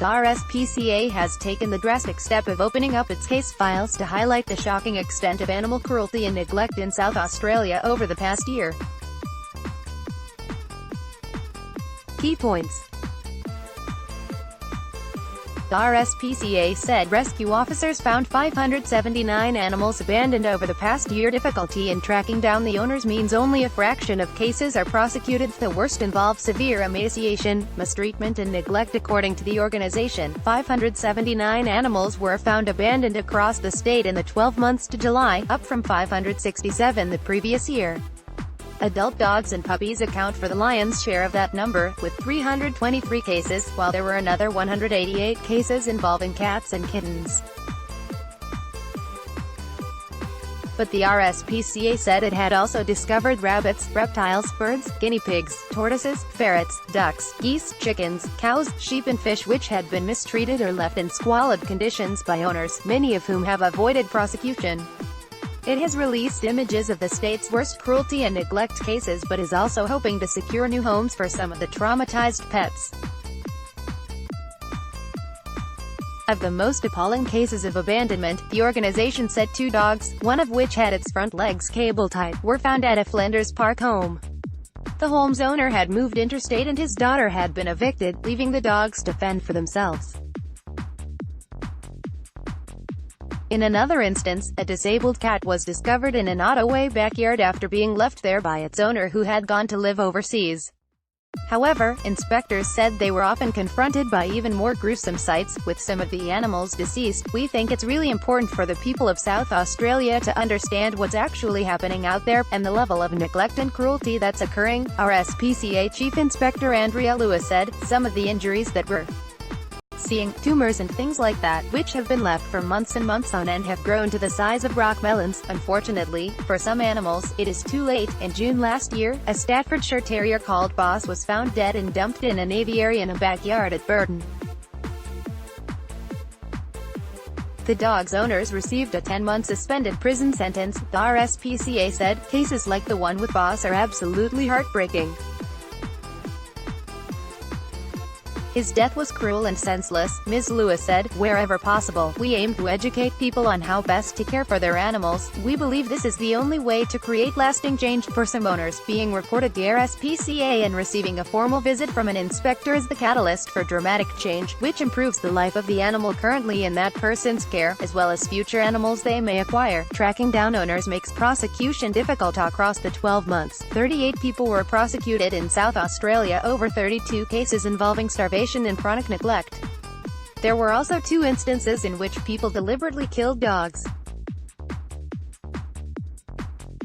the RSPCA has taken the drastic step of opening up its case files to highlight the shocking extent of animal cruelty and neglect in South Australia over the past year. Key points. The RSPCA said rescue officers found 579 animals abandoned over the past year. Difficulty in tracking down the owners means only a fraction of cases are prosecuted. The worst involve severe emaciation, mistreatment and neglect. According to the organization, 579 animals were found abandoned across the state in the 12 months to July, up from 567 the previous year. Adult dogs and puppies account for the lion's share of that number, with 323 cases, while there were another 188 cases involving cats and kittens. But the RSPCA said it had also discovered rabbits, reptiles, birds, guinea pigs, tortoises, ferrets, ducks, geese, chickens, cows, sheep and fish which had been mistreated or left in squalid conditions by owners, many of whom have avoided prosecution. It has released images of the state's worst cruelty and neglect cases but is also hoping to secure new homes for some of the traumatized pets. Of the most appalling cases of abandonment, the organization said 2 dogs, one of which had its front legs cable-tied, were found at a Flinders Park home. The home's owner had moved interstate and his daughter had been evicted, leaving the dogs to fend for themselves. In another instance, a disabled cat was discovered in an Ottaway backyard after being left there by its owner who had gone to live overseas. However, inspectors said they were often confronted by even more gruesome sights, with some of the animals deceased. We think it's really important for the people of South Australia to understand what's actually happening out there, and the level of neglect and cruelty that's occurring, RSPCA Chief Inspector Andrea Lewis said. Some of the injuries that we're seeing, tumors and things like that, which have been left for months and months on end, have grown to the size of rock melons. Unfortunately, for some animals, it is too late. In June last year, a Staffordshire Terrier called Boss was found dead and dumped in an aviary in a backyard at Burton. The dog's owners received a 10-month suspended prison sentence. The RSPCA said, cases like the one with Boss are absolutely heartbreaking. His death was cruel and senseless, Ms. Lewis said. Wherever possible, we aim to educate people on how best to care for their animals. We believe this is the only way to create lasting change. For some owners, being reported to RSPCA and receiving a formal visit from an inspector is the catalyst for dramatic change, which improves the life of the animal currently in that person's care, as well as future animals they may acquire. Tracking down owners makes prosecution difficult. Across the 12 months, 38 people were prosecuted in South Australia over 32 cases involving starvation and chronic neglect. There were also 2 instances in which people deliberately killed dogs.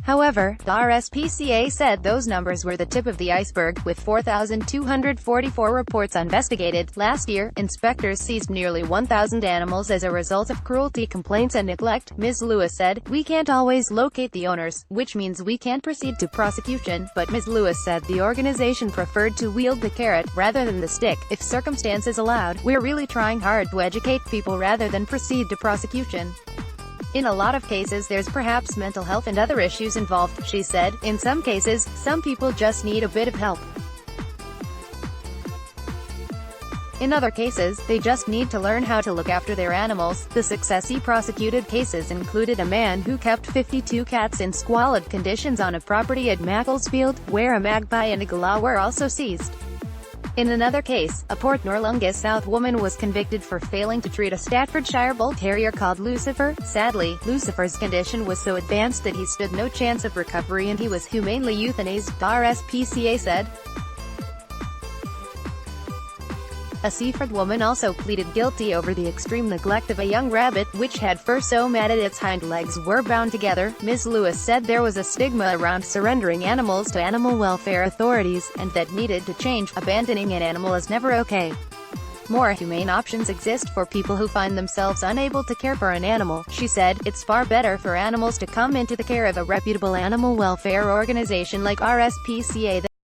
However, the RSPCA said those numbers were the tip of the iceberg, with 4,244 reports investigated. Last year, inspectors seized nearly 1,000 animals as a result of cruelty complaints and neglect. Ms. Lewis said, we can't always locate the owners, which means we can't proceed to prosecution, but Ms. Lewis said the organization preferred to wield the carrot, rather than the stick, if circumstances allowed. We're really trying hard to educate people rather than proceed to prosecution. In a lot of cases there's perhaps mental health and other issues involved, she said. In some cases, some people just need a bit of help. In other cases, they just need to learn how to look after their animals. The successfully prosecuted cases included a man who kept 52 cats in squalid conditions on a property at Macclesfield, where a magpie and a galah were also seized. In another case, a Port Noarlunga South woman was convicted for failing to treat a Staffordshire Bull Terrier called Lucifer. Sadly, Lucifer's condition was so advanced that he stood no chance of recovery and he was humanely euthanized, the RSPCA said. A Seaford woman also pleaded guilty over the extreme neglect of a young rabbit, which had fur so matted its hind legs were bound together. Ms. Lewis said there was a stigma around surrendering animals to animal welfare authorities, and that needed to change. Abandoning an animal is never okay. More humane options exist for people who find themselves unable to care for an animal, she said. It's far better for animals to come into the care of a reputable animal welfare organization like RSPCA